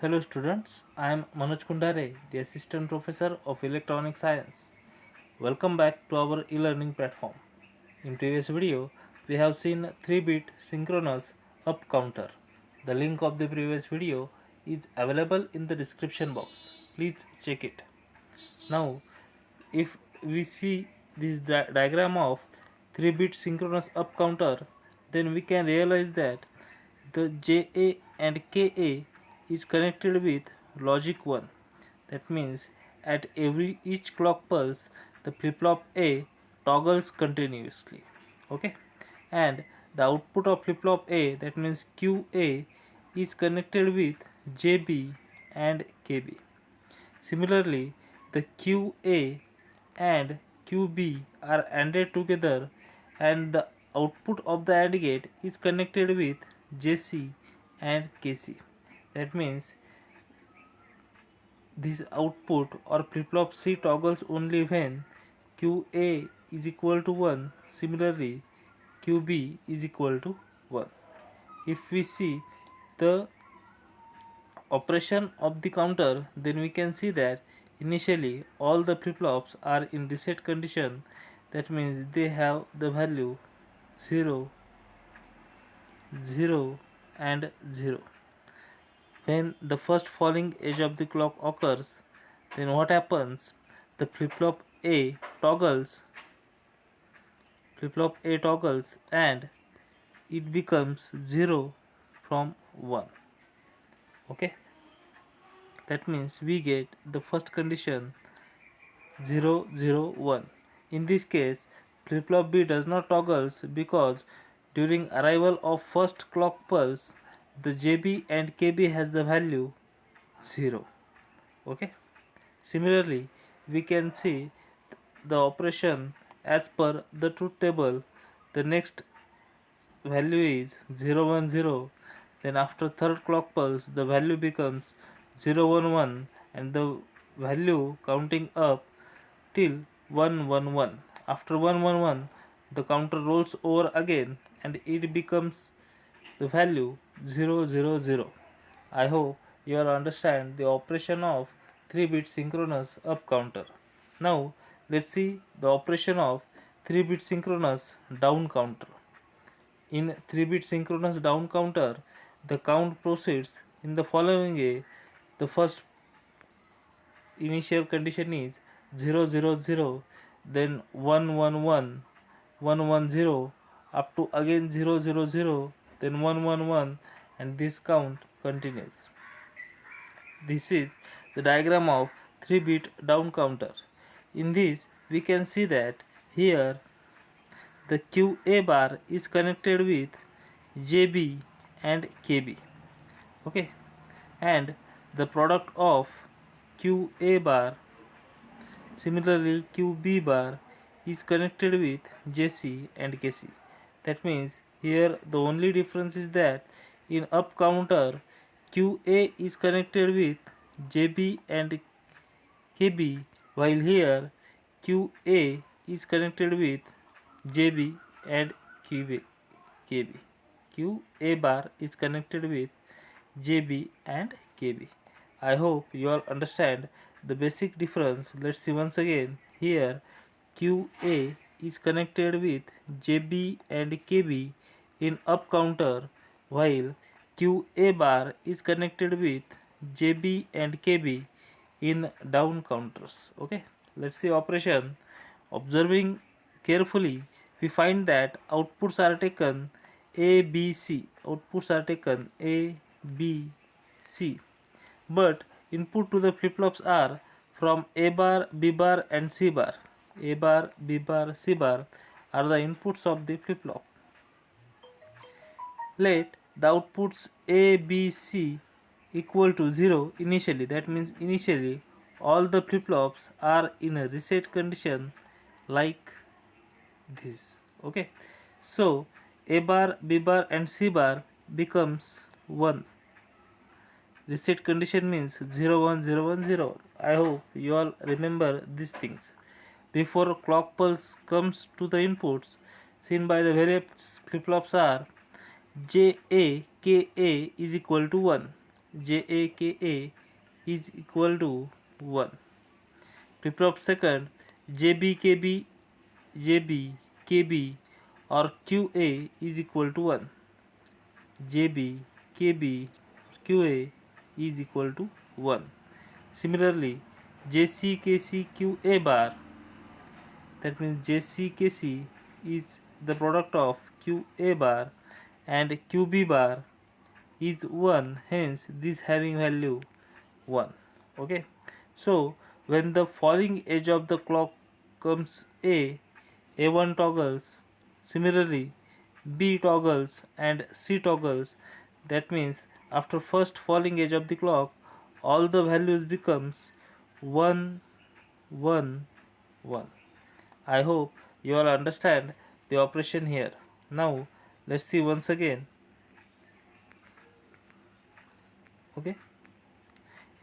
Hello students, I am Manoj Kundare, the Assistant Professor of Electronic Science. Welcome back to our e-learning platform. In previous video, we have seen 3-bit synchronous up counter. The link of the previous video is available in the description box. Please check it. Now, if we see this diagram of 3-bit synchronous up counter, then we can realize that the JA and KA is connected with logic 1. That means at each clock pulse, the flip-flop A toggles continuously. Okay, and the output of flip-flop A, that means QA, is connected with JB and KB. Similarly, the QA and QB are ANDed together and the output of the AND gate is connected with JC and KC. That means this output or flip-flop C toggles only when QA is equal to 1. Similarly, QB is equal to 1. If we see the operation of the counter, then we can see that initially all the flip-flops are in reset condition. That means they have the value 0, 0 and 0. When the first falling edge of the clock occurs, then what happens? The flip-flop A toggles and it becomes 0 from 1. Okay, that means we get the first condition 0 0 1. In this case, flip-flop B does not toggles because during arrival of first clock pulse, the JB and KB has the value 0. Okay. Similarly, we can see the operation as per the truth table. The next value is 0 1 0. Then after third clock pulse, the value becomes 0 1 1 and the value counting up till 1 1 1. After 1 1 1, the counter rolls over again and it becomes the value 0 0 0. I hope you all understand the operation of 3-bit synchronous up counter. Now let's see the operation of 3-bit synchronous down counter. In 3-bit synchronous down counter, the count proceeds in the following way. The first initial condition is 0 0 0, then 1 1 1, 1 1 0, up to again 0 0 0, then 1 1 1, and this count continues. This is the diagram of 3-bit down counter. In this, we can see that here the QA bar is connected with JB and KB. Okay, and the product of QA bar, similarly QB bar, is connected with JC and KC. That means here the only difference is that in up counter QA is connected with JB and KB, while here QA is connected with JB and QB. QA bar is connected with JB and KB. I hope you all understand the basic difference. Let's see once again. Here QA is connected with JB and KB in up counter, while QA bar is connected with JB and KB in down counters. Okay, let's see operation. Observing carefully, we find that outputs are taken A, B, C. Outputs are taken A, B, C. But input to the flip-flops are from A bar, B bar and C bar. A bar, B bar, C bar are the inputs of the flip-flop. Let the outputs A, B, C equal to 0 initially. That means initially all the flip-flops are in a reset condition like this. Okay, so A bar, B bar and C bar becomes 1. Reset condition means 0 1 0 1 0. I hope you all remember these things. Before clock pulse comes to the inputs seen by the various flip-flops are JA KA is equal to 1. JAKA is equal to 1. Flip-flop second, JBKB, JBKB or QA is equal to 1. JBKB QA is equal to 1. Similarly, JCKCQA bar, that means JCKC is the product of QA bar and QB bar is 1, hence this having value 1. Okay, so when the falling edge of the clock comes A1 toggles, similarly B toggles and C toggles, that means after first falling edge of the clock all the values becomes 1 1 1. I hope you all understand the operation here. Now let's see once again. Okay,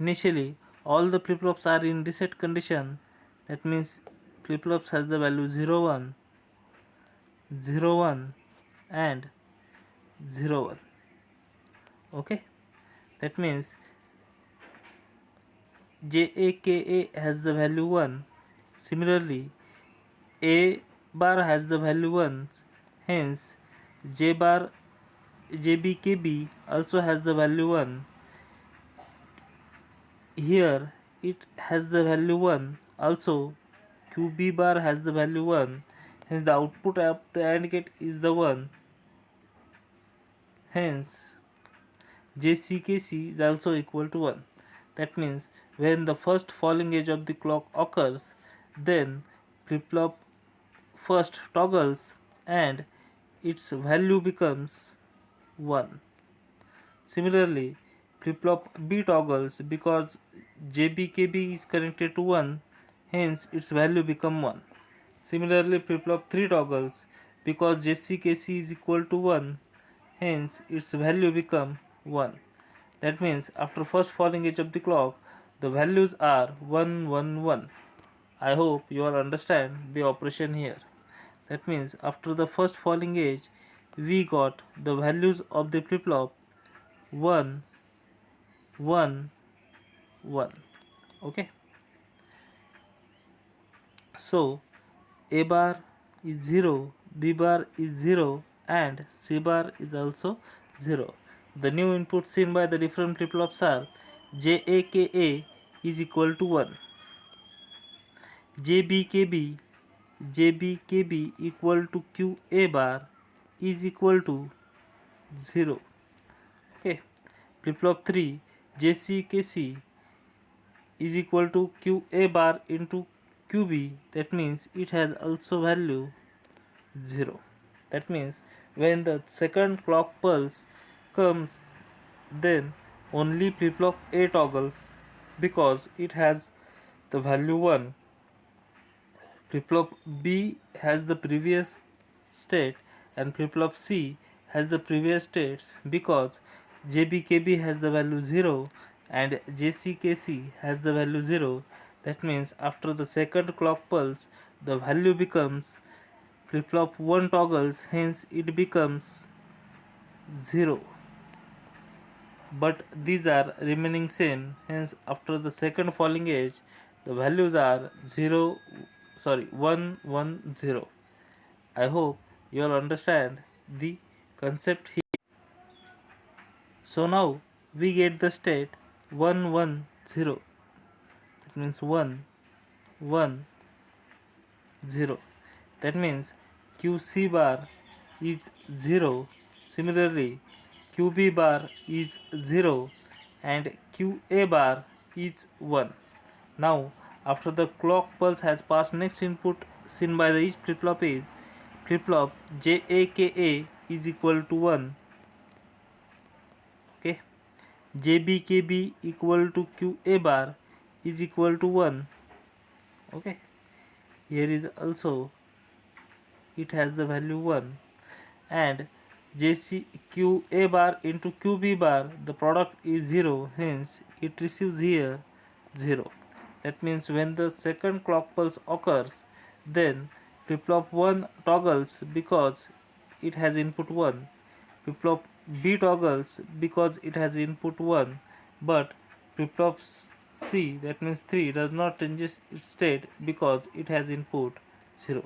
initially all the flip-flops are in reset condition, that means flip-flops has the value 0 1 0 1 and 0 1. Okay, that means JAKA has the value 1. Similarly, A bar has the value 1, hence J bar JBKB also has the value 1. Here it has the value 1, also QB bar has the value 1, hence the output of the AND gate is the 1, hence JCKC is also equal to 1. That means when the first falling edge of the clock occurs, then flip-flop first toggles and its value becomes 1. Similarly, flip-flop B toggles because JBKB is connected to 1, hence its value become 1. Similarly, flip-flop 3 toggles because JCKC is equal to 1, hence its value become 1. That means after first falling edge of the clock, the values are 1 1 1. I hope you all understand the operation here. That means after the first falling edge, we got the values of the flip-flop 1 1 1. Okay, so A bar is 0, B bar is 0 and C bar is also 0. The new inputs seen by the different flip-flops are JAKA is equal to 1, JBKB equal to QA bar is equal to 0. Okay, flip-flop 3 JCKC is equal to QA bar into QB, that means it has also value 0. That means when the second clock pulse comes, then only flip-flop A toggles because it has the value 1. Flip-flop B has the previous state and flip-flop C has the previous states because JBKB has the value 0 and JCKC has the value 0. That means after the second clock pulse, the value becomes flip-flop 1 toggles, hence it becomes 0. But these are remaining same, hence after the second falling edge, the values are 1 1 0. I hope you all understand the concept here. So now we get the state 1 1 0. That means 1 1 0. That means QC bar is 0. Similarly, QB bar is 0 and QA bar is 1. Now, after the clock pulse has passed, next input seen by the each flip-flop is flip-flop JAKA is equal to 1. Okay, JBKB equal to QA bar is equal to 1. Okay, here is also it has the value 1 and JCQA bar into QB bar, the product is 0, hence it receives here 0. That means when the second clock pulse occurs, then flip-flop 1 toggles because it has input 1, flip-flop B toggles because it has input 1 but flip-flop C, that means 3, does not change its state because it has input 0.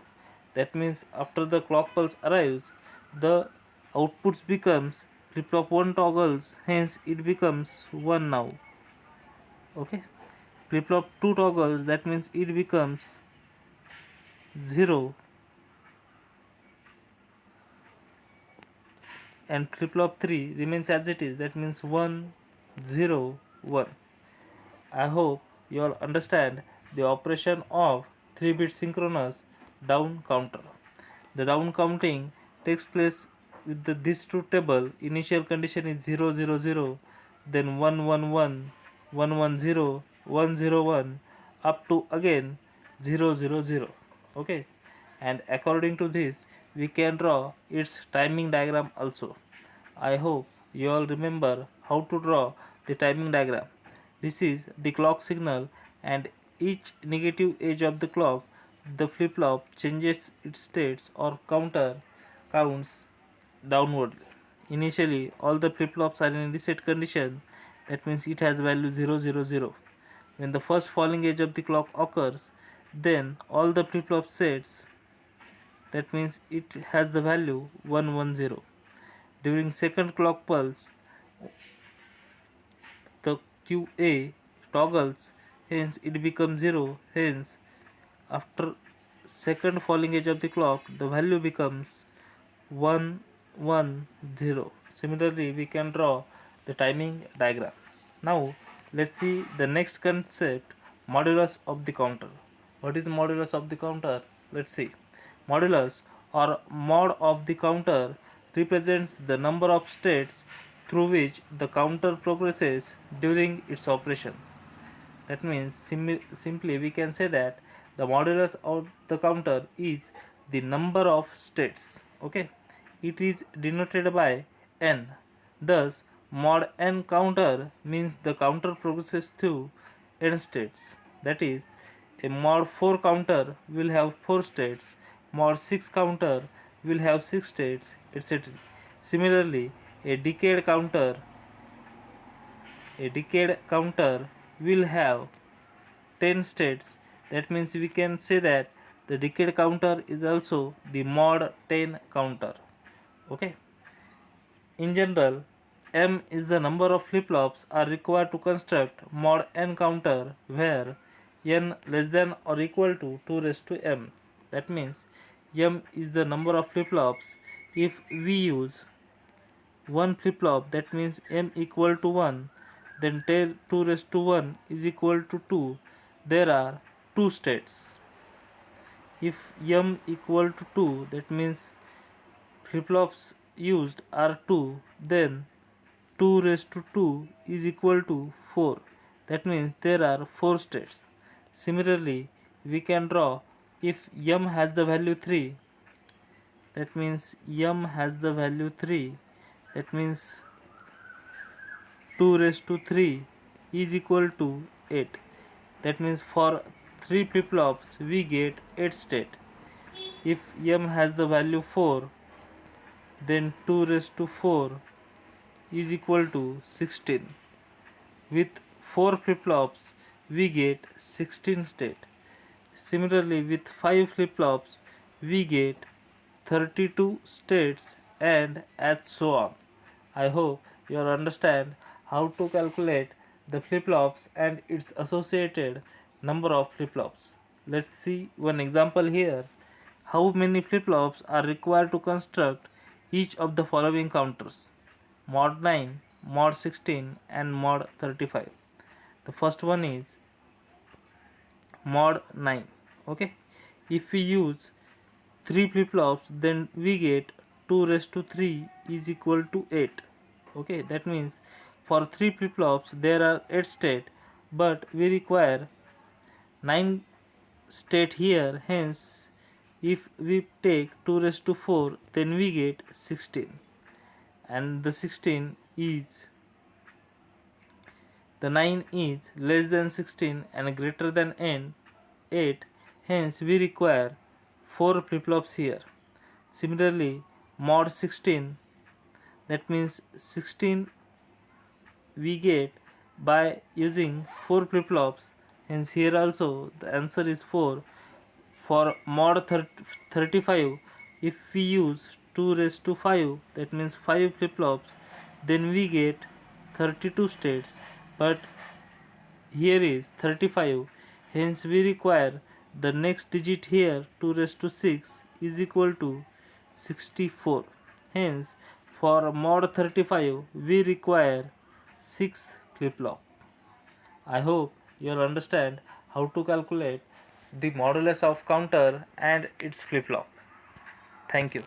That means after the clock pulse arrives, the outputs becomes flip-flop 1 toggles, hence it becomes 1 now. Okay, flip-flop 2 toggles, that means it becomes 0, and flip-flop 3 remains as it is, that means 1 0 1. I hope you all understand the operation of 3-bit synchronous down counter. The down counting takes place with this truth table. Initial condition is 0 0 0, then 1 1 1, 1 1 0, 1 0 1, up to again 0 0 0. Okay, and according to this, we can draw its timing diagram also. I hope you all remember how to draw the timing diagram. This is the clock signal, and each negative edge of the clock, the flip-flop changes its states or counter counts downwardly. Initially, all the flip-flops are in reset condition, that means it has value 0 0 0. When the first falling edge of the clock occurs, then all the flip-flop sets, that means it has the value 1 1 0. During second clock pulse, the QA toggles, hence it becomes 0, hence after second falling edge of the clock the value becomes 1 1 0. Similarly, we can draw the timing diagram. Now let's see the next concept, modulus of the counter. What is modulus of the counter? Let's see. Modulus or mod of the counter represents the number of states through which the counter progresses during its operation. That means simply we can say that the modulus of the counter is the number of states. Okay, it is denoted by n. Thus, mod n counter means the counter progresses through n states. That is, a mod 4 counter will have 4 states, mod 6 counter will have 6 states, etc. Similarly, a decade counter will have 10 states. That means we can say that the decade counter is also the mod 10 counter. Okay, in general, m is the number of flip-flops are required to construct mod n counter, where n less than or equal to 2 raised to m. That means m is the number of flip-flops. If we use one flip-flop, that means m equal to 1, then 2 raised to 1 is equal to 2. There are 2 states. If m equal to 2, that means flip-flops used are 2, then 2 raised to 2 is equal to 4. That means there are 4 states. Similarly, we can draw, if m has the value 3, that means m has the value 3, that means 2 raised to 3 is equal to 8. That means for 3 flip-flops we get 8 state. If m has the value 4, then 2 raised to 4 is equal to 16. With 4 flip-flops we get 16 state. Similarly, with 5 flip-flops we get 32 states, and as so on. I hope you all understand how to calculate the flip-flops and its associated number of flip-flops. Let's see one example here. How many flip-flops are required to construct each of the following counters: mod 9, mod 16 and mod 35. The first one is mod 9. Okay, if we use 3 flip-flops, then we get 2 raised to 3 is equal to 8. Okay, that means for 3 flip-flops there are 8 state, but we require 9 state here, hence if we take 2 raised to 4, then we get 16, and the 16 is, the 9 is less than 16 and greater than 8, hence we require 4 flip-flops here. Similarly, mod 16, that means 16 we get by using 4 flip-flops. Hence here also the answer is 4. For mod 35, if we use 2 raised to 5, that means 5 flip-flops, then we get 32 states. But here is 35, hence we require the next digit here 2 raised to 6 is equal to 64. Hence for mod 35 we require 6 flip-flop. I hope you'll understand how to calculate the modulus of counter and its flip-flop. Thank you.